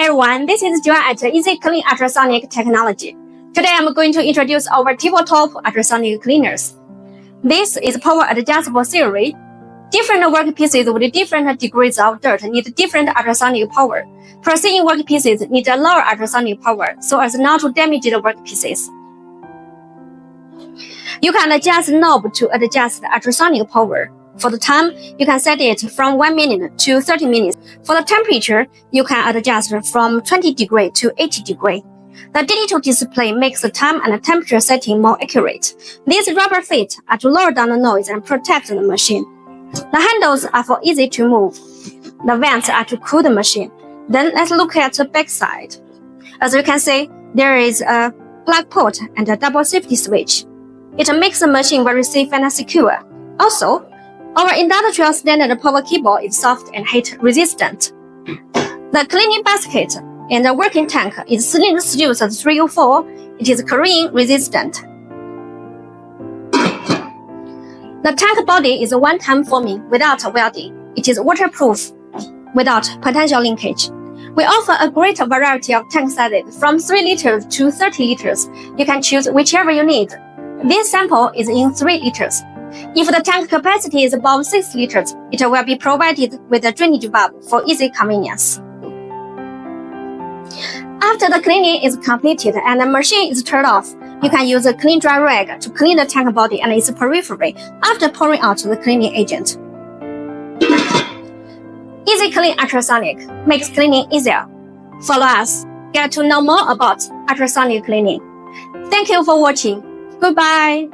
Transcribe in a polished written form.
everyone, this is Joanne at Easy Clean Ultrasonic Technology. Today I'm going to introduce our Tabletop ultrasonic cleaners. This is power adjustable series. Different workpieces with different degrees of dirt need different ultrasonic power. Precision workpieces need a lower ultrasonic power so as not to damage the workpieces. You can adjust the knob to adjust the ultrasonic power. For the time, you can set it from 1 minute to 30 minutes. For the temperature, you can adjust from 20 degrees to 80 degrees. The digital display makes the time and the temperature setting more accurate. These rubber feet are to lower down the noise and protect the machine. The handles are for easy to move. The vents are to cool the machine. Then let's look at the back side. As you can see, there is a plug port and a double safety switch. It makes the machine very safe and secure. Also, our industrial standard power cable is soft and heat resistant. The cleaning basket and the working tank is cylinder steels 304. It is corrosion resistant. The tank body is one-time forming without welding. It is waterproof without potential linkage. We offer a great variety of tank sizes from 3 liters to 30 liters. You can choose whichever you need. This sample is in 3 liters. If the tank capacity is above 6 liters, it will be provided with a drainage valve for easy convenience. After the cleaning is completed and the machine is turned off, you can use a clean dry rag to clean the tank body and its periphery after pouring out the cleaning agent. Easy Clean Ultrasonic makes cleaning easier. Follow us. Get to know more about ultrasonic cleaning. Thank you for watching. Goodbye.